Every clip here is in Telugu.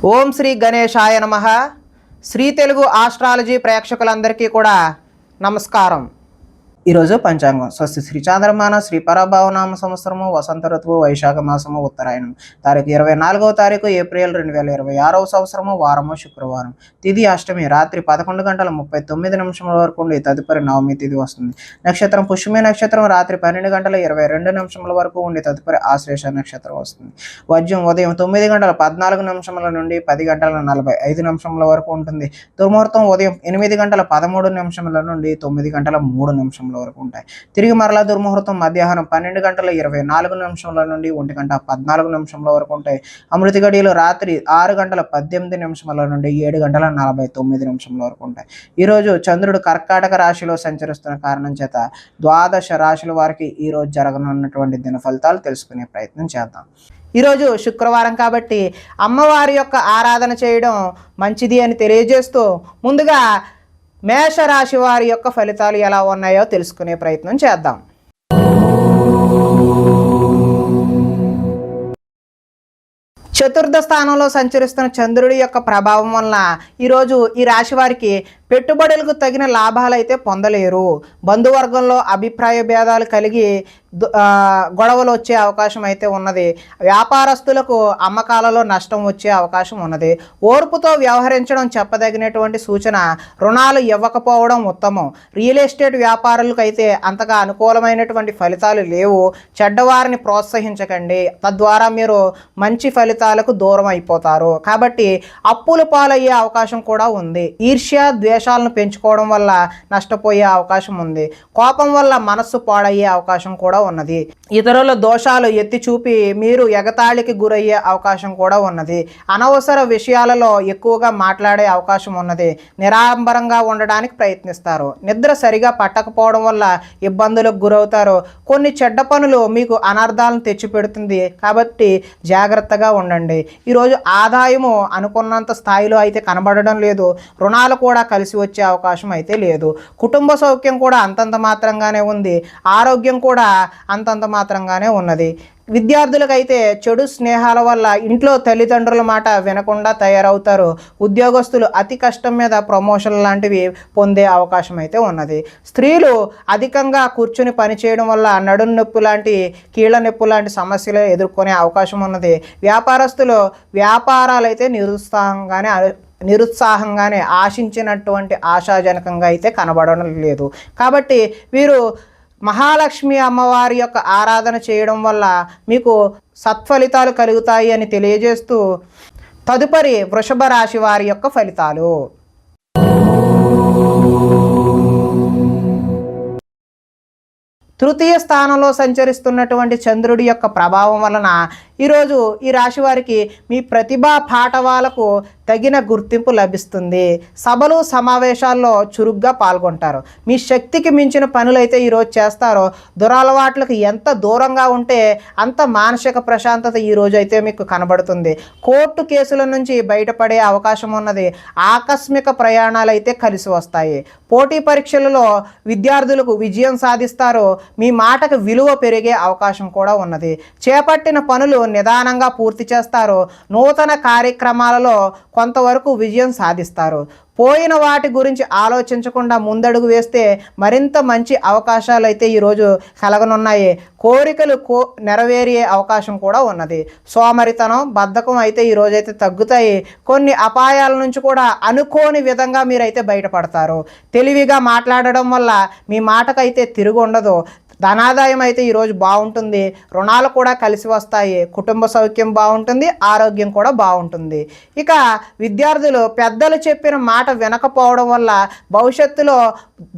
ఓం శ్రీ గణేశాయ నమః. శ్రీ తెలుగు ఆస్ట్రాలజీ ప్రేక్షకులందరికీ కూడా నమస్కారం. ఈరోజు పంచాంగం స్వస్తి శ్రీ చాంద్రమాన శ్రీ పరభావనామ సంవత్సరము వసంత ఋతువు వైశాఖ మాసము ఉత్తరాయణం తారీఖు 24వ తారీఖు ఏప్రిల్ 2026వ సంవత్సరము వారము శుక్రవారం. తిథి అష్టమి రాత్రి 11:39 వరకు ఉండి తదుపరి నవమి తిథి వస్తుంది. నక్షత్రం పుష్యమి నక్షత్రం రాత్రి 12:22 వరకు ఉండి తదుపరి ఆశ్లేష నక్షత్రం వస్తుంది. వజ్యం ఉదయం 9:14 నుండి 10:45 వరకు ఉంటుంది. దుర్ముహూర్తం ఉదయం 8:13 నుండి 9:03 వరకు ఉంటాయి. తిరిగి మరలా దుర్ముహూర్తం మధ్యాహ్నం 12:24 నుండి 1:14 వరకు ఉంటాయి. అమృత గడియలు రాత్రి 6:18 నుండి 7:49 వరకు ఉంటాయి. ఈరోజు చంద్రుడు కర్కాటక రాశిలో సంచరిస్తున్న కారణం చేత ద్వాదశ రాశుల వారికి ఈరోజు జరగనున్నటువంటి దిన ఫలితాలు తెలుసుకునే ప్రయత్నం చేద్దాం. ఈరోజు శుక్రవారం కాబట్టి అమ్మవారి యొక్క ఆరాధన చేయడం మంచిది అని తెలియజేస్తూ ముందుగా మేషరాశి వారి యొక్క ఫలితాలు ఎలా ఉన్నాయో తెలుసుకునే ప్రయత్నం చేద్దాం. చతుర్థ స్థానంలో సంచరిస్తున్న చంద్రుడి యొక్క ప్రభావం వలన ఈరోజు ఈ రాశి వారికి పెట్టుబడులకు తగిన లాభాలు అయితే పొందలేరు. బంధువర్గంలో అభిప్రాయ భేదాలు కలిగి గొడవలు వచ్చే అవకాశం అయితే ఉన్నది. వ్యాపారస్తులకు అమ్మకాలలో నష్టం వచ్చే అవకాశం ఉన్నది. ఓర్పుతో వ్యవహరించడం చెప్పదగినటువంటి సూచన. రుణాలు ఇవ్వకపోవడం ఉత్తమం. రియల్ ఎస్టేట్ వ్యాపారులకు అయితే అంతగా అనుకూలమైనటువంటి ఫలితాలు లేవు. చెడ్డవారిని ప్రోత్సహించకండి, తద్వారా మీరు మంచి ఫలితాలకు దూరం అయిపోతారు. కాబట్టి అప్పుల పాలయ్యే అవకాశం కూడా ఉంది. ఈర్ష్య ద్వేషాలను పెంచుకోవడం వల్ల నష్టపోయే అవకాశం ఉంది. కోపం వల్ల మనస్సు పాడయ్యే అవకాశం కూడా ఉన్నది. ఇతరుల దోషాలు ఎత్తి చూపి మీరు ఎగతాళికి గురయ్యే అవకాశం కూడా ఉన్నది. అనవసర విషయాలలో ఎక్కువగా మాట్లాడే అవకాశం ఉన్నది. నిరాడంబరంగా ఉండడానికి ప్రయత్నిస్తారు. నిద్ర సరిగా పట్టకపోవడం వల్ల ఇబ్బందులకు గురవుతారు. కొన్ని చెడ్డ పనులు మీకు అనర్థాలను తెచ్చిపెడుతుంది కాబట్టి జాగ్రత్తగా ఉండండి. ఈరోజు ఆదాయము అనుకున్నంత స్థాయిలో అయితే కనబడడం లేదు. రుణాలు కూడా కలిసి వచ్చే అవకాశం అయితే లేదు. కుటుంబ సౌఖ్యం కూడా అంతంత మాత్రంగానే ఉంది. ఆరోగ్యం కూడా అంతంత మాత్రంగానే ఉన్నది. విద్యార్థులకైతే చెడు స్నేహాల వల్ల ఇంట్లో తల్లిదండ్రుల మాట వినకుండా తయారవుతారు. ఉద్యోగస్తులు అతి కష్టం మీద ప్రమోషన్ లాంటివి పొందే అవకాశం అయితే ఉన్నది. స్త్రీలు అధికంగా కూర్చుని పనిచేయడం వల్ల నడుం నొప్పి లాంటి కీళ్ళ నొప్పి లాంటి సమస్యలు ఎదుర్కొనే అవకాశం ఉన్నది. వ్యాపారస్తులు వ్యాపారాలు అయితే నిరుత్సాహంగానే ఆశించినటువంటి ఆశాజనకంగా అయితే కనబడడం లేదు. కాబట్టి వీరు మహాలక్ష్మి అమ్మవారి యొక్క ఆరాధన చేయడం వల్ల మీకు సత్ఫలితాలు కలుగుతాయి అని తెలియజేస్తూ తదుపరి వృషభ రాశి వారి యొక్క ఫలితాలు. తృతీయ స్థానంలో సంచరిస్తున్నటువంటి చంద్రుడి యొక్క ప్రభావం వలన ఈరోజు ఈ రాశి వారికి మీ ప్రతిభా పాఠవాలకు తగిన గుర్తింపు లభిస్తుంది. సభలు సమావేశాల్లో చురుగ్గా పాల్గొంటారు. మీ శక్తికి మించిన పనులైతే ఈరోజు చేస్తారో. దురలవాట్లకు ఎంత దూరంగా ఉంటే అంత మానసిక ప్రశాంతత ఈరోజు అయితే మీకు కనబడుతుంది. కోర్టు కేసుల నుంచి బయటపడే అవకాశం ఉన్నది. ఆకస్మిక ప్రయాణాలు అయితే కలిసి వస్తాయి. పోటీ పరీక్షలలో విద్యార్థులకు విజయం సాధిస్తారు. మీ మాటకు విలువ పెరిగే అవకాశం కూడా ఉన్నది. చేపట్టిన పనులు నిదానంగా పూర్తి చేస్తారు. నూతన కార్యక్రమాలలో కొంతవరకు విజయం సాధిస్తారు. పోయిన వాటి గురించి ఆలోచించకుండా ముందడుగు వేస్తే మరింత మంచి అవకాశాలు అయితే ఈరోజు కలగనున్నాయి. కోరికలు నెరవేరే అవకాశం కూడా ఉన్నది. సోమరితనం బద్ధకం అయితే ఈరోజైతే తగ్గుతాయి. కొన్ని అపాయాల నుంచి కూడా అనుకోని విధంగా మీరైతే బయటపడతారు. తెలివిగా మాట్లాడడం వల్ల మీ మాటకైతే తిరుగు ఉండదు. ధనాదాయం అయితే ఈరోజు బాగుంటుంది. రుణాలు కూడా కలిసి వస్తాయి. కుటుంబ సౌఖ్యం బాగుంటుంది. ఆరోగ్యం కూడా బాగుంటుంది. ఇక విద్యార్థులు పెద్దలు చెప్పిన మాట వినకపోవడం వల్ల భవిష్యత్తులో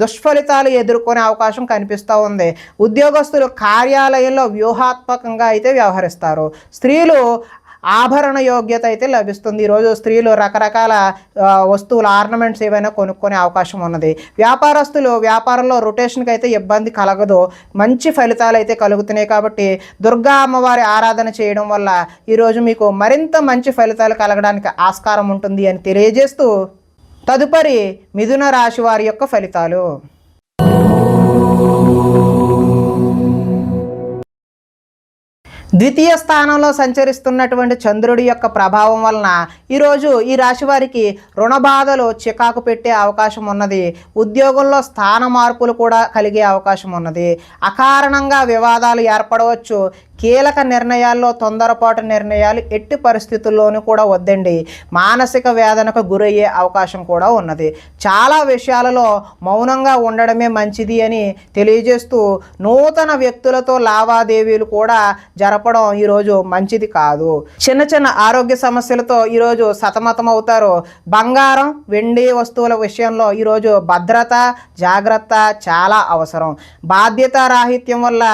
దుష్ఫలితాలు ఎదుర్కొనే అవకాశం కనిపిస్తూ ఉంది. ఉద్యోగస్తులు కార్యాలయంలో వ్యూహాత్మకంగా అయితే వ్యవహరిస్తారు. స్త్రీలు ఆభరణ యోగ్యత అయితే లభిస్తుంది. ఈరోజు స్త్రీలు రకరకాల వస్తువులు ఆర్నమెంట్స్ ఏవైనా కొనుక్కునే అవకాశం ఉన్నది. వ్యాపారస్తులు వ్యాపారంలో రొటేషన్కి అయితే ఇబ్బంది కలగదు. మంచి ఫలితాలు అయితే కలుగుతున్నాయి. కాబట్టి దుర్గా అమ్మవారి ఆరాధన చేయడం వల్ల ఈరోజు మీకు మరింత మంచి ఫలితాలు కలగడానికి ఆస్కారం ఉంటుంది అని తెలియజేస్తూ తదుపరి మిథున రాశి వారి యొక్క ఫలితాలు. ద్వితీయ స్థానంలో సంచరిస్తున్నటువంటి చంద్రుడి యొక్క ప్రభావం వలన ఈరోజు ఈ రాశి వారికి రుణ బాధలు చికాకు పెట్టే అవకాశం ఉన్నది. ఉద్యోగంలో స్థాన మార్పులు కూడా కలిగే అవకాశం ఉన్నది. అకారణంగా వివాదాలు ఏర్పడవచ్చు. కీలక నిర్ణయాల్లో తొందరపాటు నిర్ణయాలు ఎట్టి పరిస్థితుల్లోనూ కూడా వద్దండి. మానసిక వేదనకు గురయ్యే అవకాశం కూడా ఉన్నది. చాలా విషయాలలో మౌనంగా ఉండడమే మంచిది అని తెలియజేస్తూ నూతన వ్యక్తులతో లావాదేవీలు కూడా జరపడం ఈరోజు మంచిది కాదు. చిన్న చిన్న ఆరోగ్య సమస్యలతో ఈరోజు సతమతం అవుతారు. బంగారం వెండి వస్తువుల విషయంలో ఈరోజు భద్రత జాగ్రత్త చాలా అవసరం. బాధ్యతారాహిత్యం వల్ల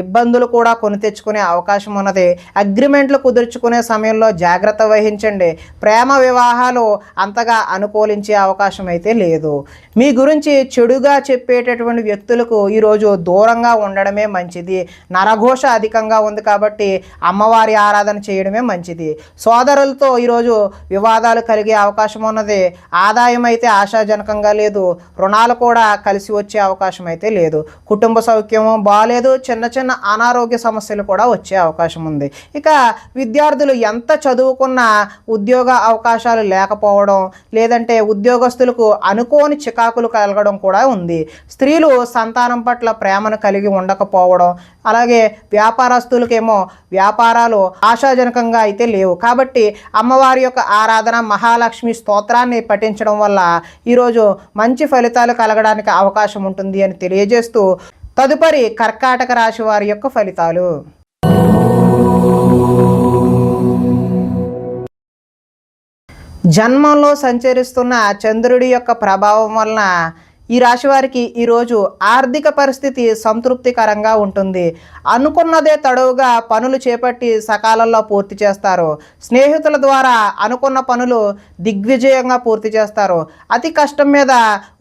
ఇబ్బందులు కూడా కొని తెచ్చుకునే అవకాశం ఉన్నది. అగ్రిమెంట్లు కుదుర్చుకునే సమయంలో జాగ్రత్త వహించండి. ప్రేమ వివాహాలు అంతగా అనుకూలించే అవకాశం అయితే లేదు. మీ గురించి చెడుగా చెప్పేటటువంటి వ్యక్తులకు ఈరోజు దూరంగా ఉండడమే మంచిది. నరఘోష అధికంగా ఉంది కాబట్టి అమ్మవారి ఆరాధన చేయడమే మంచిది. సోదరులతో ఈరోజు వివాదాలు కలిగే అవకాశం ఉన్నది. ఆదాయం అయితే ఆశాజనకంగా లేదు. రుణాలు కూడా కలిసి వచ్చే అవకాశం అయితే లేదు. కుటుంబ సౌఖ్యము బాగాలేదు. చిన్న చిన్న అనారోగ్య సమస్యలు కూడా వచ్చే అవకాశం ఉంది. ఇక విద్యార్థులు ఎంత చదువుకున్నా ఉద్యోగ అవకాశాలు లేకపోవడం, లేదంటే ఉద్యోగస్తులకు అనుకోని చికాకులు కలగడం కూడా ఉంది. స్త్రీలు సంతానం పట్ల ప్రేమను కలిగి ఉండకపోవడం, అలాగే వ్యాపారస్తులకేమో వ్యాపారాలు ఆశాజనకంగా అయితే లేవు. కాబట్టి అమ్మవారి యొక్క ఆరాధన మహాలక్ష్మి స్తోత్రాన్ని పఠించడం వల్ల ఈరోజు మంచి ఫలితాలు కలగడానికి అవకాశం ఉంటుంది అని తెలియజేస్తూ తదుపరి కర్కాటక రాశి వారి యొక్క ఫలితాలు. జన్మంలో సంచరిస్తున్న చంద్రుడి యొక్క ప్రభావం వలన ఈ రాశి వారికి ఈరోజు ఆర్థిక పరిస్థితి సంతృప్తికరంగా ఉంటుంది. అనుకున్నదే తడవుగా పనులు చేపట్టి సకాలంలో పూర్తి చేస్తారు. స్నేహితుల ద్వారా అనుకున్న పనులు దిగ్విజయంగా పూర్తి చేస్తారు. అతి కష్టం మీద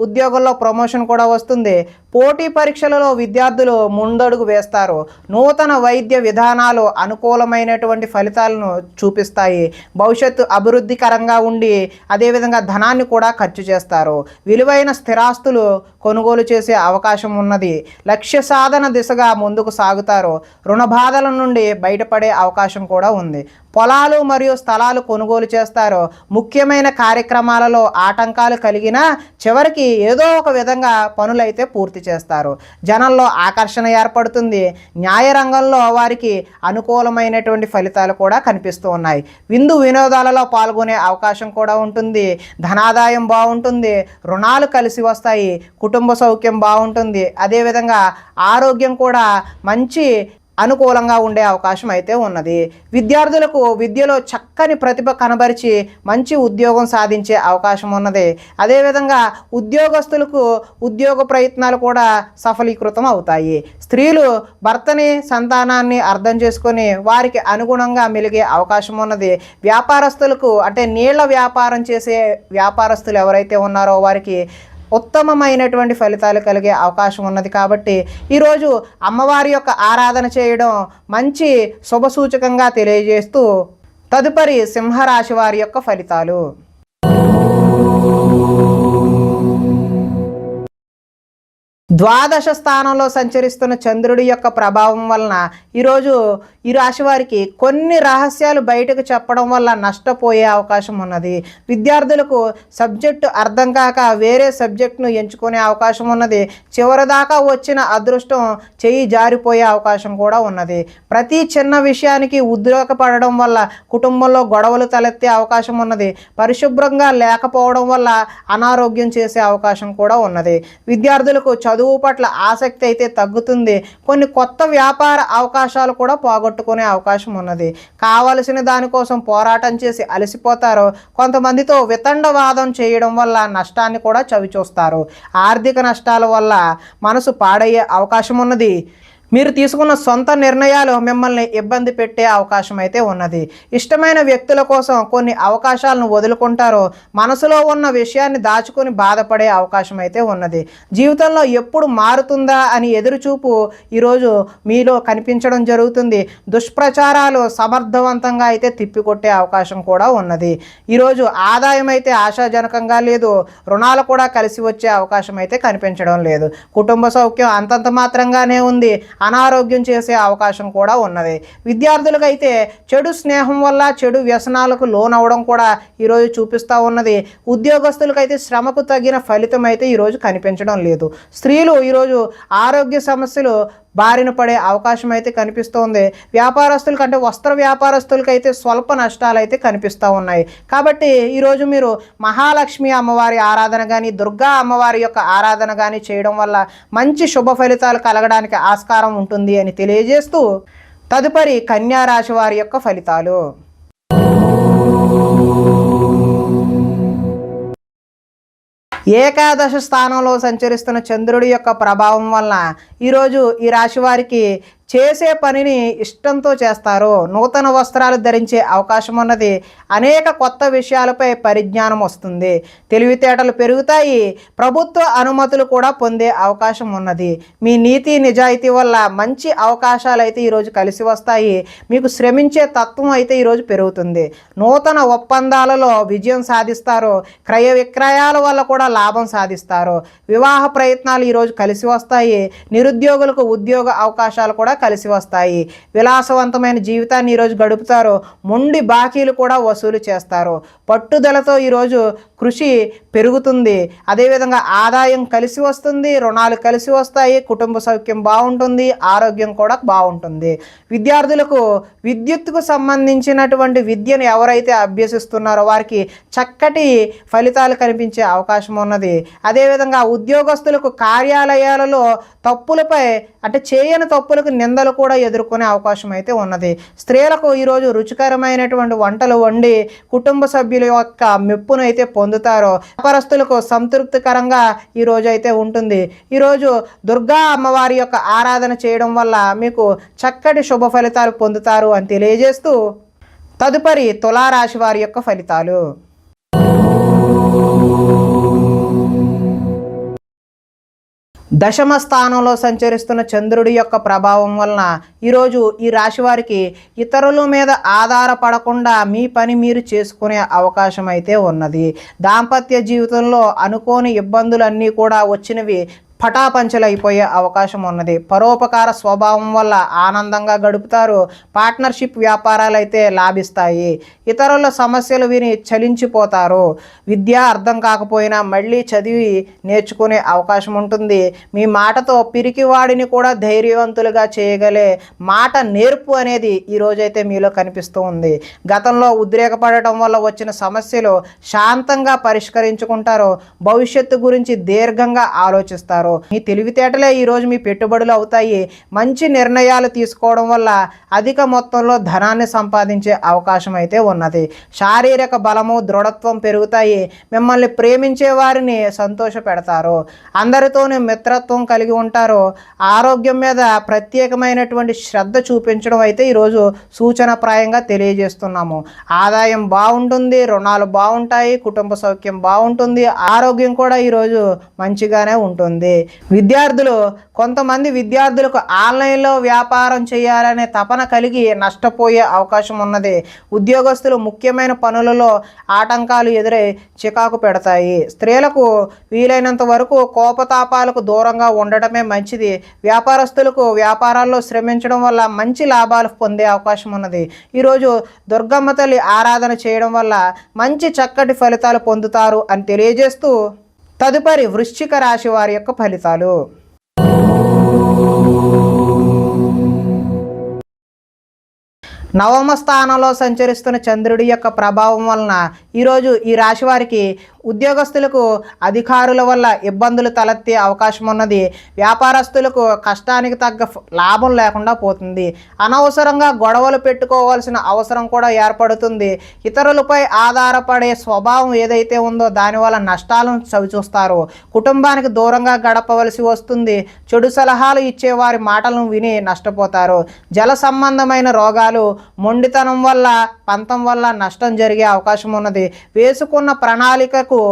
ఉద్యోగంలో ప్రమోషన్ కూడా వస్తుంది. పోటీ పరీక్షలలో విద్యార్థులు ముందడుగు వేస్తారు. నూతన వైద్య విధానాలు అనుకూలమైనటువంటి ఫలితాలను చూపిస్తాయి. భవిష్యత్తు అభివృద్ధికరంగా ఉండి అదేవిధంగా ధనాన్ని కూడా ఖర్చు చేస్తారు. విలువైన స్థిరాస్తులు కొనుగోలు చేసే అవకాశం ఉన్నది. లక్ష్య సాధన దిశగా ముందుకు సాగుతారు. రుణ బాధల నుండి బయటపడే అవకాశం కూడా ఉంది. పొలాలు మరియు స్థలాలు కొనుగోలు చేస్తారు. ముఖ్యమైన కార్యక్రమాలలో ఆటంకాలు కలిగినా చివరికి ఏదో ఒక విధంగా పనులైతే పూర్తి చేస్తారు. జనంలో ఆకర్షణ ఏర్పడుతుంది. న్యాయ రంగంలో వారికి అనుకూలమైనటువంటి ఫలితాలు కూడా కనిపిస్తూ ఉన్నాయి. విందు వినోదాలలో పాల్గొనే అవకాశం కూడా ఉంటుంది. ధనాదాయం బాగుంటుంది. రుణాలు కలిసి వస్తాయి. కుటుంబ సౌఖ్యం బాగుంటుంది. అదేవిధంగా ఆరోగ్యం కూడా మంచి అనుకూలంగా ఉండే అవకాశం అయితే ఉన్నది. విద్యార్థులకు విద్యలో చక్కని ప్రతిభ కనబరిచి మంచి ఉద్యోగం సాధించే అవకాశం ఉన్నది. అదేవిధంగా ఉద్యోగస్తులకు ఉద్యోగ ప్రయత్నాలు కూడా సఫలీకృతం అవుతాయి. స్త్రీలు భర్తని సంతానాన్ని అర్థం చేసుకొని వారికి అనుగుణంగా మెలిగే అవకాశం ఉన్నది. వ్యాపారస్తులకు అంటే నీళ్ల వ్యాపారం చేసే వ్యాపారస్తులు ఎవరైతే ఉన్నారో వారికి ఉత్తమమైనటువంటి ఫలితాలు కలిగే అవకాశం ఉన్నది. కాబట్టి ఈరోజు అమ్మవారి యొక్క ఆరాధన చేయడం మంచి శుభసూచకంగా తెలియజేస్తూ తదుపరి సింహరాశి వారి యొక్క ఫలితాలు. ద్వాదశ స్థానంలో సంచరిస్తున్న చంద్రుడి యొక్క ప్రభావం వలన ఈరోజు ఈ రాశి వారికి కొన్ని రహస్యాలు బయటకు చెప్పడం వల్ల నష్టపోయే అవకాశం ఉన్నది. విద్యార్థులకు సబ్జెక్టు అర్థం కాక వేరే సబ్జెక్టును ఎంచుకునే అవకాశం ఉన్నది. చివరిదాకా వచ్చిన అదృష్టం చెయ్యి జారిపోయే అవకాశం కూడా ఉన్నది. ప్రతి చిన్న విషయానికి ఉద్రేకపడడం వల్ల కుటుంబంలో గొడవలు తలెత్తే అవకాశం ఉన్నది. పరిశుభ్రంగా లేకపోవడం వల్ల అనారోగ్యం చేసే అవకాశం కూడా ఉన్నది. విద్యార్థులకు చదువు పట్ల ఆసక్తి అయితే తగ్గుతుంది. కొన్ని కొత్త వ్యాపార అవకాశాలు కూడా పోగొట్టుకునే అవకాశం ఉన్నది. కావలసిన దానికోసం పోరాటం చేసి అలసిపోతారు. కొంతమందితో వితండవాదం చేయడం వల్ల నష్టాన్ని కూడా చవిచూస్తారు. ఆర్థిక నష్టాల వల్ల మనసు పాడయ్యే అవకాశం ఉన్నది. మీరు తీసుకున్న సొంత నిర్ణయాలు మిమ్మల్ని ఇబ్బంది పెట్టే అవకాశం అయితే ఉన్నది. ఇష్టమైన వ్యక్తుల కోసం కొన్ని అవకాశాలను వదులుకుంటారు. మనసులో ఉన్న విషయాన్ని దాచుకొని బాధపడే అవకాశం అయితే ఉన్నది. జీవితంలో ఎప్పుడు మారుతుందా అని ఎదురుచూపు ఈరోజు మీలో కనిపించడం జరుగుతుంది. దుష్ప్రచారాలు సమర్థవంతంగా అయితే తిప్పికొట్టే అవకాశం కూడా ఉన్నది. ఈరోజు ఆదాయం అయితే ఆశాజనకంగా లేదు. రుణాలు కూడా కలిసి వచ్చే అవకాశం అయితే కనిపించడం లేదు. కుటుంబ సౌఖ్యం అంతంత మాత్రంగానే ఉంది. అనారోగ్యం చేసే అవకాశం కూడా ఉన్నది. విద్యార్థులకైతే చెడు స్నేహం వల్ల చెడు వ్యసనాలకు లోనవడం కూడా ఈరోజు చూపిస్తూ ఉన్నది. ఉద్యోగస్తులకైతే శ్రమకు తగిన ఫలితం అయితే ఈరోజు కనిపించడం లేదు. స్త్రీలు ఈరోజు ఆరోగ్య సమస్యలు బారిన పడే అవకాశం అయితే కనిపిస్తోంది. వ్యాపారస్తుల కంటే వస్త్ర వ్యాపారస్తులకైతే స్వల్ప నష్టాలు అయితే కనిపిస్తూ ఉన్నాయి. కాబట్టి ఈరోజు మీరు మహాలక్ష్మి అమ్మవారి ఆరాధన కానీ దుర్గా అమ్మవారి యొక్క ఆరాధన కానీ చేయడం వల్ల మంచి శుభ ఫలితాలు కలగడానికి ఆస్కారం ఉంటుంది అని తెలియజేస్తూ తదుపరి కన్యా రాశి వారి యొక్క ఫలితాలు. ఏకాదశ స్థానంలో సంచరిస్తున్న చంద్రుడి యొక్క ప్రభావం వలన ఈరోజు ఈ రాశి వారికి చేసే పనిని ఇష్టంతో చేస్తారు. నూతన వస్త్రాలు ధరించే అవకాశం ఉన్నది. అనేక కొత్త విషయాలపై పరిజ్ఞానం వస్తుంది. తెలివితేటలు పెరుగుతాయి. ప్రభుత్వ అనుమతులు కూడా పొందే అవకాశం ఉన్నది. మీ నీతి నిజాయితీ వల్ల మంచి అవకాశాలు అయితే ఈరోజు కలిసి వస్తాయి. మీకు శ్రమించే తత్వం అయితే ఈరోజు పెరుగుతుంది. నూతన ఒప్పందాలలో విజయం సాధిస్తారు. క్రయ విక్రయాల వల్ల కూడా లాభం సాధిస్తారు. వివాహ ప్రయత్నాలు ఈరోజు కలిసి వస్తాయి. నిరుద్యోగులకు ఉద్యోగ అవకాశాలు కూడా కలిసి వస్తాయి. విలాసవంతమైన జీవితాన్ని ఈరోజు గడుపుతారు. మొండి బాకీలు కూడా వసూలు చేస్తారు. పట్టుదలతో ఈరోజు కృషి పెరుగుతుంది. అదేవిధంగా ఆదాయం కలిసి వస్తుంది. రుణాలు కలిసి వస్తాయి. కుటుంబ సౌఖ్యం బాగుంటుంది. ఆరోగ్యం కూడా బాగుంటుంది. విద్యార్థులకు విద్యుత్తుకు సంబంధించినటువంటి విద్యను ఎవరైతే అభ్యసిస్తున్నారో వారికి చక్కటి ఫలితాలు కనిపించే అవకాశం ఉన్నది. అదేవిధంగా ఉద్యోగస్తులకు కార్యాలయాలలో తప్పులపై అంటే చేయని తప్పులకు నిందలు కూడా ఎదుర్కొనే అవకాశం అయితే ఉన్నది. స్త్రీలకు ఈరోజు రుచికరమైనటువంటి వంటలు వండి కుటుంబ సభ్యుల యొక్క మెప్పును అయితే పొందుతారో. వ్యాపారస్తులకు సంతృప్తికరంగా ఈరోజు అయితే ఉంటుంది. ఈరోజు దుర్గా అమ్మవారి యొక్క ఆరాధన చేయడం వల్ల మీకు చక్కటి శుభ ఫలితాలు పొందుతారు అని తెలియజేస్తూ తదుపరి తులారాశి వారి యొక్క ఫలితాలు. దశమ స్థానంలో సంచరిస్తున్న చంద్రుడి యొక్క ప్రభావం వలన ఈరోజు ఈ రాశి వారికి ఇతరుల మీద ఆధారపడకుండా మీ పని మీరు చేసుకునే అవకాశం అయితే ఉన్నది. దాంపత్య జీవితంలో అనుకోని ఇబ్బందులన్నీ కూడా వచ్చినవి పటాపంచలైపోయే అవకాశం ఉన్నది. పరోపకార స్వభావం వల్ల ఆనందంగా గడుపుతారు. పార్ట్నర్షిప్ వ్యాపారాలు అయితే లాభిస్తాయి. ఇతరుల సమస్యలు విని చలించిపోతారు. విద్య అర్థం కాకపోయినా మళ్ళీ చదివి నేర్చుకునే అవకాశం ఉంటుంది. మీ మాటతో పిరికివాడిని కూడా ధైర్యవంతులుగా చేయగలే మాట నేర్పు అనేది ఈరోజైతే మీలో కనిపిస్తూ ఉంది. గతంలో ఉద్రేకపడటం వల్ల వచ్చిన సమస్యలు శాంతంగా పరిష్కరించుకుంటారు. భవిష్యత్తు గురించి దీర్ఘంగా ఆలోచిస్తారు. మీ తెలివితేటలే ఈరోజు మీ పెట్టుబడులు అవుతాయి. మంచి నిర్ణయాలు తీసుకోవడం వల్ల అధిక మొత్తంలో ధనాన్ని సంపాదించే అవకాశం అయితే ఉన్నది. శారీరక బలము దృఢత్వం పెరుగుతాయి. మిమ్మల్ని ప్రేమించే వారిని సంతోష పెడతారు. అందరితోనే మిత్రత్వం కలిగి ఉంటారు. ఆరోగ్యం మీద ప్రత్యేకమైనటువంటి శ్రద్ధ చూపించడం అయితే ఈరోజు సూచనప్రాయంగా తెలియజేస్తున్నాము. ఆదాయం బాగుంటుంది. రుణాలు బాగుంటాయి. కుటుంబ సౌఖ్యం బాగుంటుంది. ఆరోగ్యం కూడా ఈరోజు మంచిగానే ఉంటుంది. కొంతమంది విద్యార్థులకు ఆన్లైన్లో వ్యాపారం చేయాలనే తపన కలిగి నష్టపోయే అవకాశం ఉన్నది. ఉద్యోగస్తులు ముఖ్యమైన పనులలో ఆటంకాలు ఎదురై చికాకు పెడతాయి. స్త్రీలకు వీలైనంత వరకు కోపతాపాలకు దూరంగా ఉండటమే మంచిది. వ్యాపారస్తులకు వ్యాపారాల్లో శ్రమించడం వల్ల మంచి లాభాలు పొందే అవకాశం ఉన్నది. ఈరోజు దుర్గమ్మ తల్లి ఆరాధన చేయడం వల్ల మంచి చక్కటి ఫలితాలు పొందుతారు అని తెలియజేస్తూ తదుపరి వృశ్చిక రాశి వారి యొక్క ఫలితాలు. నవమ స్థానంలో సంచరిస్తున్న చంద్రుడి యొక్క ప్రభావం వలన ఈరోజు ఈ రాశి వారికి ఉద్యోగస్తులకు అధికారుల వల్ల ఇబ్బందులు తలెత్తే అవకాశం ఉన్నది. వ్యాపారస్తులకు కష్టానికి తగ్గ లాభం లేకుండా పోతుంది. అనవసరంగా గొడవలు పెట్టుకోవాల్సిన అవసరం కూడా ఏర్పడుతుంది. ఇతరులపై ఆధారపడే స్వభావం ఏదైతే ఉందో దానివల్ల నష్టాలను చవిచూస్తారు. కుటుంబానికి దూరంగా గడపవలసి వస్తుంది. చెడు సలహాలు ఇచ్చేవారి మాటలను విని నష్టపోతారు. జల సంబంధమైన రోగాలు మొండితనం వల్ల పంతం వల్ల నష్టం జరిగే అవకాశం ఉన్నది. వేసుకున్న ప్రణాళికకు వరకు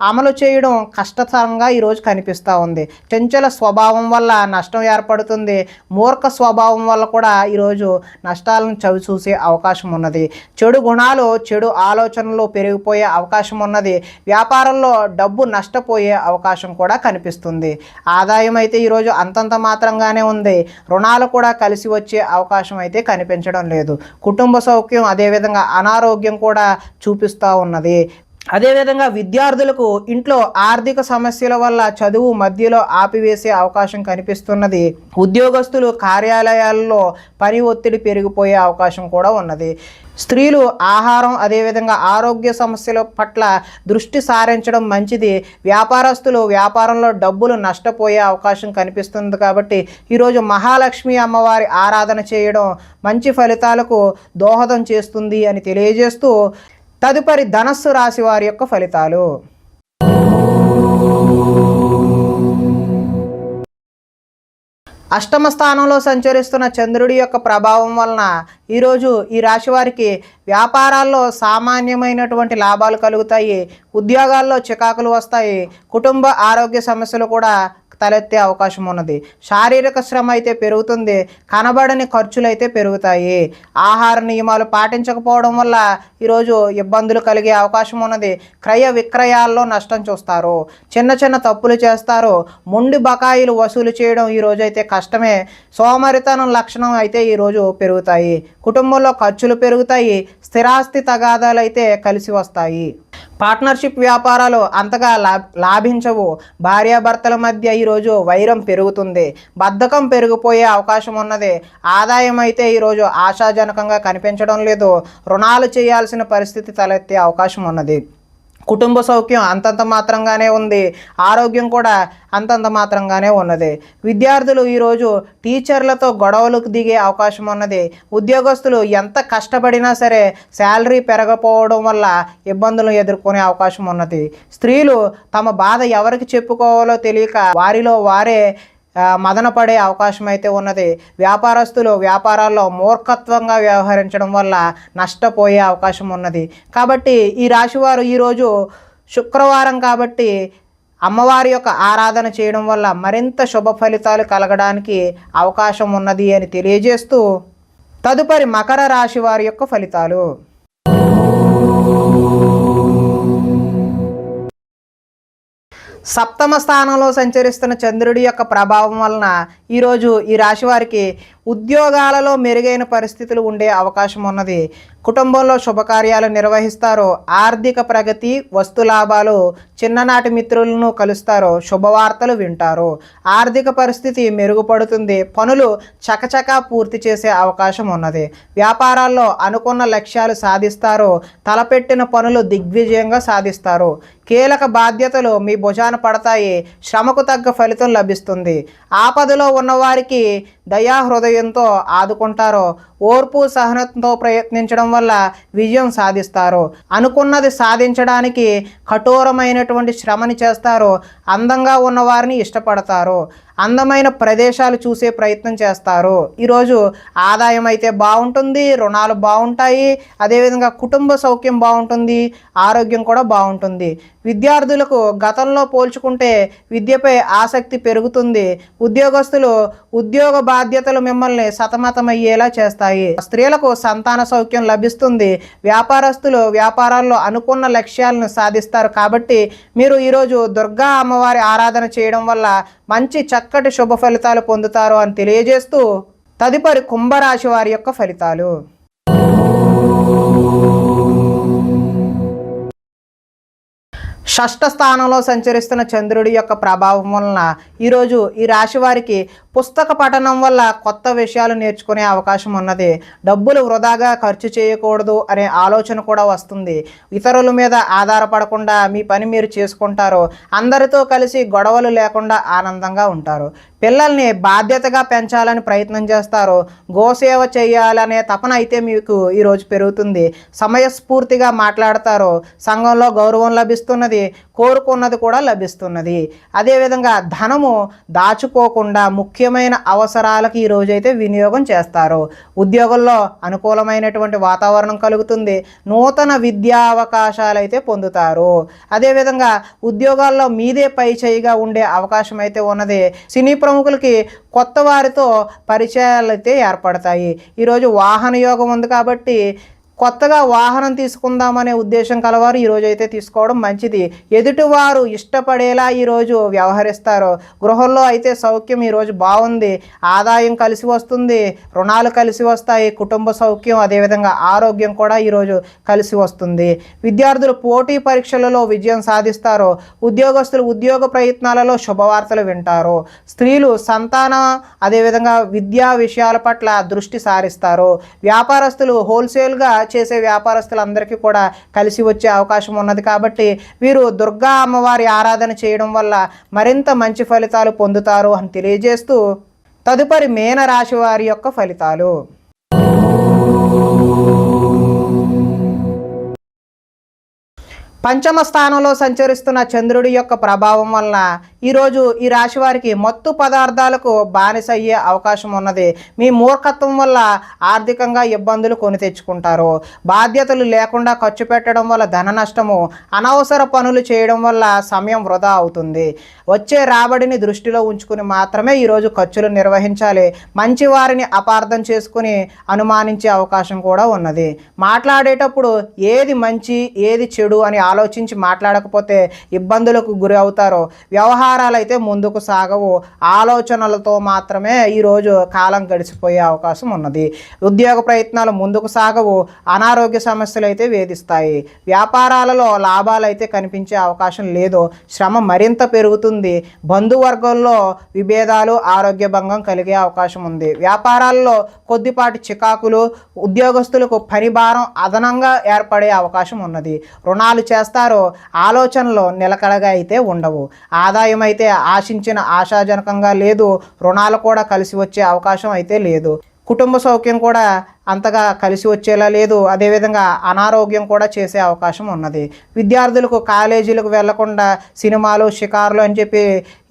అమలు చేయడం కష్టతరంగా ఈరోజు కనిపిస్తూ ఉంది. చంచల స్వభావం వల్ల నష్టం ఏర్పడుతుంది. మూర్ఖ స్వభావం వల్ల కూడా ఈరోజు నష్టాలను చవి చూసే అవకాశం ఉన్నది. చెడు గుణాలు, చెడు ఆలోచనలు పెరిగిపోయే అవకాశం ఉన్నది. వ్యాపారంలో డబ్బు నష్టపోయే అవకాశం కూడా కనిపిస్తుంది. ఆదాయం అయితే ఈరోజు అంతంత మాత్రంగానే ఉంది. రుణాలు కూడా కలిసి వచ్చే అవకాశం అయితే కనిపించడం లేదు. కుటుంబ సౌఖ్యం, అదేవిధంగా అనారోగ్యం కూడా చూపిస్తూ ఉన్నది. అదేవిధంగా విద్యార్థులకు ఇంట్లో ఆర్థిక సమస్యల వల్ల చదువు మధ్యలో ఆపివేసే అవకాశం కనిపిస్తున్నది. ఉద్యోగస్తులు కార్యాలయాల్లో పని ఒత్తిడి పెరిగిపోయే అవకాశం కూడా ఉన్నది. స్త్రీలు ఆహారం, అదేవిధంగా ఆరోగ్య సమస్యల పట్ల దృష్టి సారించడం మంచిది. వ్యాపారస్తులు వ్యాపారంలో డబ్బులు నష్టపోయే అవకాశం కనిపిస్తుంది. కాబట్టి ఈరోజు మహాలక్ష్మి అమ్మవారి ఆరాధన చేయడం మంచి ఫలితాలకు దోహదం చేస్తుంది అని తెలియజేస్తూ, తదుపరి ధనస్సు రాశి వారి యొక్క ఫలితాలు. అష్టమ స్థానంలో సంచరిస్తున్న చంద్రుడి యొక్క ప్రభావం వలన ఈరోజు ఈ రాశి వారికి వ్యాపారాల్లో సామాన్యమైనటువంటి లాభాలు కలుగుతాయి. ఉద్యోగాల్లో చికాకులు వస్తాయి. కుటుంబ ఆరోగ్య సమస్యలు కూడా తలెత్తే అవకాశం ఉన్నది. శారీరక శ్రమ అయితే పెరుగుతుంది. కనబడని ఖర్చులు అయితే పెరుగుతాయి. ఆహార నియమాలు పాటించకపోవడం వల్ల ఈరోజు ఇబ్బందులు కలిగే అవకాశం ఉన్నది. క్రయ విక్రయాల్లో నష్టం చూస్తారు. చిన్న చిన్న తప్పులు చేస్తారు. మొండి బకాయిలు వసూలు చేయడం ఈరోజు అయితే కష్టమే. సోమరితనం లక్షణం అయితే ఈరోజు పెరుగుతాయి. కుటుంబంలో ఖర్చులు పెరుగుతాయి. స్థిరాస్తి తగాదాలు అయితే కలిసి వస్తాయి. పార్ట్నర్షిప్ వ్యాపారాలు అంతగా లాభించవు. భార్యాభర్తల మధ్య ఈరోజు వైరం పెరుగుతుంది. బద్ధకం పెరిగిపోయే అవకాశం ఉన్నది. ఆదాయం అయితే ఈరోజు ఆశాజనకంగా కనిపించడం లేదు. రుణాలు చేయాల్సిన పరిస్థితి తలెత్తే అవకాశం ఉన్నది. కుటుంబ సౌఖ్యం అంతంత మాత్రంగానే ఉంది. ఆరోగ్యం కూడా అంతంత మాత్రంగానే ఉన్నది. విద్యార్థులు ఈరోజు టీచర్లతో గొడవలకు దిగే అవకాశం ఉన్నది. ఉద్యోగస్తులు ఎంత కష్టపడినా సరే శాలరీ పెరగకపోవడం వల్ల ఇబ్బందులు ఎదుర్కొనే అవకాశం ఉన్నది. స్త్రీలు తమ బాధ ఎవరికి చెప్పుకోవాలో తెలియక వారిలో వారే మదన పడే అవకాశం అయితే ఉన్నది. వ్యాపారస్తులు వ్యాపారాల్లో మూర్ఖత్వంగా వ్యవహరించడం వల్ల నష్టపోయే అవకాశం ఉన్నది. కాబట్టి ఈ రాశివారు ఈరోజు శుక్రవారం కాబట్టి అమ్మవారి యొక్క ఆరాధన చేయడం వల్ల మరింత శుభ ఫలితాలు కలగడానికి అవకాశం ఉన్నది అని తెలియజేస్తూ, తదుపరి మకర రాశి వారి యొక్క ఫలితాలు. సప్తమ స్థానంలో సంచరిస్తున్న చంద్రుడి యొక్క ప్రభావం వలన ఈరోజు ఈ రాశి వారికి ఉద్యోగాలలో మెరుగైన పరిస్థితులు ఉండే అవకాశం ఉన్నది. కుటుంబంలో శుభకార్యాలు నిర్వహిస్తారు. ఆర్థిక ప్రగతి, వస్తు లాభాలు, చిన్ననాటి మిత్రులను కలుస్తారు. శుభవార్తలు వింటారు. ఆర్థిక పరిస్థితి మెరుగుపడుతుంది. పనులు చకచకా పూర్తి చేసే అవకాశం ఉన్నది. వ్యాపారాల్లో అనుకున్న లక్ష్యాలు సాధిస్తారు. తలపెట్టిన పనులు దిగ్విజయంగా సాధిస్తారు. కీలక బాధ్యతలు మీ భుజాన పడతాయి. శ్రమకు తగ్గ ఫలితం లభిస్తుంది. ఆపదలో ఉన్నవారికి దయాహృదయంతో ఆదుకుంటారు. ఓర్పు సహనంతో ప్రయత్నించడం వల్ల విజయం సాధిస్తారు. అనుకున్నది సాధించడానికి కఠోరమైనటువంటి శ్రమని చేస్తారు. అందంగా ఉన్నవారిని ఇష్టపడతారు. అందమైన ప్రదేశాలు చూసే ప్రయత్నం చేస్తారు. ఈరోజు ఆదాయం అయితే బాగుంటుంది. రుణాలు బాగుంటాయి. అదేవిధంగా కుటుంబ సౌఖ్యం బాగుంటుంది. ఆరోగ్యం కూడా బాగుంటుంది. విద్యార్థులకు గతంలో పోల్చుకుంటే విద్యపై ఆసక్తి పెరుగుతుంది. ఉద్యోగస్తులు ఉద్యోగ బాధ్యతలు మిమ్మల్ని సతమతమయ్యేలా చేస్తాయి. స్త్రీలకు సంతాన సౌఖ్యం లభిస్తుంది. వ్యాపారస్తులు వ్యాపారాల్లో అనుకున్న లక్ష్యాలను సాధిస్తారు. కాబట్టి మీరు ఈరోజు దుర్గా అమ్మవారి ఆరాధన చేయడం వల్ల మంచి చక్కటి శుభ ఫలితాలు పొందుతారు అని తెలియజేస్తూ, తదుపరి కుంభరాశి వారి యొక్క ఫలితాలు. షష్ఠ స్థానంలో సంచరిస్తున్న చంద్రుడి యొక్క ప్రభావం వలన ఈరోజు ఈ రాశి వారికి పుస్తక పఠనం వల్ల కొత్త విషయాలు నేర్చుకునే అవకాశం ఉన్నది. డబ్బులు వృధాగా ఖర్చు చేయకూడదు అనే ఆలోచన కూడా వస్తుంది. ఇతరుల మీద ఆధారపడకుండా మీ పని మీరు చేసుకుంటారు. అందరితో కలిసి గొడవలు లేకుండా ఆనందంగా ఉంటారు. పిల్లల్ని బాధ్యతగా పెంచాలని ప్రయత్నం చేస్తారు. గోసేవ చేయాలనే తపన అయితే మీకు ఈరోజు పెరుగుతుంది. సమయస్ఫూర్తిగా మాట్లాడతారు. సంఘంలో గౌరవం లభిస్తున్నది, కోరుకున్నది కూడా లభిస్తున్నది. అదేవిధంగా ధనము దాచుకోకుండా ముఖ్యమైన అవసరాలకు ఈరోజైతే వినియోగం చేస్తారు. ఉద్యోగంలో అనుకూలమైనటువంటి వాతావరణం కలుగుతుంది. నూతన విద్యా అవకాశాలు అయితే పొందుతారు. అదేవిధంగా ఉద్యోగాల్లో మీదే పై చేయిగా ఉండే అవకాశం అయితే ఉన్నది. సినీ ప్రముఖులకి కొత్త వారితో పరిచయాలు అయితే ఏర్పడతాయి. ఈరోజు వాహన యోగం ఉంది కాబట్టి కొత్తగా వాహనం తీసుకుందామనే ఉద్దేశం కలవారు ఈరోజు అయితే తీసుకోవడం మంచిది. ఎదుటివారు ఇష్టపడేలా ఈరోజు వ్యవహరిస్తారు. గృహంలో అయితే సౌఖ్యం ఈరోజు బాగుంది. ఆదాయం కలిసి వస్తుంది, రుణాలు కలిసి వస్తాయి, కుటుంబ సౌఖ్యం అదేవిధంగా ఆరోగ్యం కూడా ఈరోజు కలిసి వస్తుంది. విద్యార్థులు పోటీ పరీక్షలలో విజయం సాధిస్తారు. ఉద్యోగస్తులు ఉద్యోగ ప్రయత్నాలలో శుభవార్తలు వింటారు. స్త్రీలు సంతానం అదేవిధంగా విద్యా విషయాల పట్ల దృష్టి సారిస్తారు. వ్యాపారస్తులు హోల్సేల్గా చేసే వ్యాపారస్తులందరికీ కూడా కలిసి వచ్చే అవకాశం ఉన్నది కాబట్టి వీరు దుర్గా అమ్మవారి ఆరాధన చేయడం వల్ల మరింత మంచి ఫలితాలు పొందుతారు అని తెలియజేస్తూ తదుపరి మీనరాశి వారి యొక్క ఫలితాలు. పంచమ స్థానంలో సంచరిస్తున్న చంద్రుడి యొక్క ప్రభావం వలన ఈరోజు ఈ రాశి వారికి మత్తు పదార్థాలకు బానిస అయ్యే అవకాశం ఉన్నది. మీ మూర్ఖత్వం వల్ల ఆర్థికంగా ఇబ్బందులు కొని తెచ్చుకుంటారు. బాధ్యతలు లేకుండా ఖర్చు పెట్టడం వల్ల ధన నష్టము, అనవసర పనులు చేయడం వల్ల సమయం వృధా అవుతుంది. వచ్చే రాబడిని దృష్టిలో ఉంచుకుని మాత్రమే ఈరోజు ఖర్చులు నిర్వహించాలి. మంచి వారిని అపార్థం చేసుకుని అనుమానించే అవకాశం కూడా ఉన్నది. మాట్లాడేటప్పుడు ఏది మంచి ఏది చెడు అని ఆలోచించి మాట్లాడకపోతే ఇబ్బందులకు గురి అవుతారు. వ్యవహారాలు అయితే ముందుకు సాగవు. ఆలోచనలతో మాత్రమే ఈరోజు కాలం గడిచిపోయే అవకాశం ఉన్నది. ఉద్యోగ ప్రయత్నాలు ముందుకు సాగవు. అనారోగ్య సమస్యలు అయితే వేధిస్తాయి. వ్యాపారాలలో లాభాలు అయితే కనిపించే అవకాశం లేదు. శ్రమ మరింత పెరుగుతుంది. బంధువర్గంలో విభేదాలు, ఆరోగ్య భంగం కలిగే అవకాశం ఉంది. వ్యాపారాల్లో కొద్దిపాటి చికాకులు, ఉద్యోగస్తులకు పని భారం అదనంగా ఏర్పడే అవకాశం ఉన్నది. రుణాలు చేస్తారో ఆలోచనలు నిలకడగా అయితే ఉండవు. ఆదాయం అయితే ఆశించిన ఆశాజనకంగా లేదు. రుణాలు కూడా కలిసి వచ్చే అవకాశం అయితే లేదు. కుటుంబ సౌఖ్యం కూడా అంతగా కలిసి వచ్చేలా లేదు. అదేవిధంగా అనారోగ్యం కూడా చేసే అవకాశం ఉన్నది. విద్యార్థులకు కాలేజీలకు వెళ్లకుండా సినిమాలు, షికారులు అని చెప్పి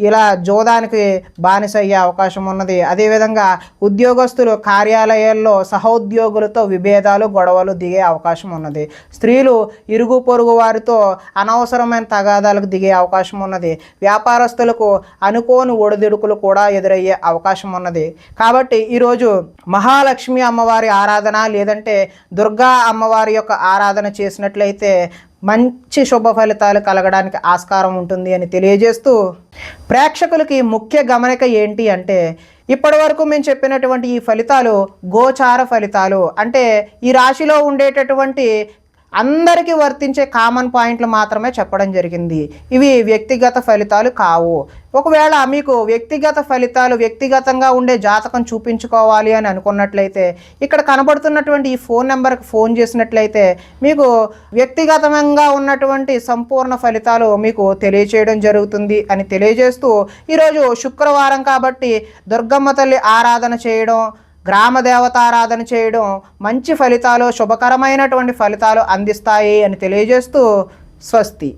ఇలా జోదానికి బానిస అయ్యే అవకాశం ఉన్నది. అదేవిధంగా ఉద్యోగస్తులు కార్యాలయాల్లో సహోద్యోగులతో విభేదాలు, గొడవలు దిగే అవకాశం ఉన్నది. స్త్రీలు ఇరుగు పొరుగు వారితో అనవసరమైన తగాదాలకు దిగే అవకాశం ఉన్నది. వ్యాపారస్తులకు అనుకోని ఒడిదుడుకులు కూడా ఎదురయ్యే అవకాశం ఉన్నది. కాబట్టి ఈరోజు మహాలక్ష్మి అమ్మవారి ఆరాధన లేదంటే దుర్గా అమ్మవారి యొక్క ఆరాధన చేసినట్లయితే మంచి శుభ ఫలితాలు కలగడానికి ఆస్కారం ఉంటుంది అని తెలియజేస్తూ ప్రేక్షకులకి ముఖ్య గమనిక ఏంటి అంటే ఇప్పటి వరకు మేము చెప్పినటువంటి ఈ ఫలితాలు గోచార ఫలితాలు. అంటే ఈ రాశిలో ఉండేటటువంటి అందరికీ వర్తించే కామన్ పాయింట్లు మాత్రమే చెప్పడం జరిగింది. ఇవి వ్యక్తిగత ఫలితాలు కావు. ఒకవేళ మీకు వ్యక్తిగత ఫలితాలు, వ్యక్తిగతంగా ఉండే జాతకం చూపించుకోవాలి అని అనుకున్నట్లయితే ఇక్కడ కనబడుతున్నటువంటి ఈ ఫోన్ నెంబర్కి ఫోన్ చేసినట్లయితే మీకు వ్యక్తిగతంగా ఉన్నటువంటి సంపూర్ణ ఫలితాలు మీకు తెలియచేయడం జరుగుతుంది అని తెలియజేస్తూ ఈరోజు శుక్రవారం కాబట్టి దుర్గమ్మ తల్లి ఆరాధన చేయడం, గ్రామ దేవతారాధన చేయడం మంచి ఫలితాలు, శుభకరమైనటువంటి ఫలితాలు అందిస్తాయి అని తెలియజేస్తూ స్వస్తి.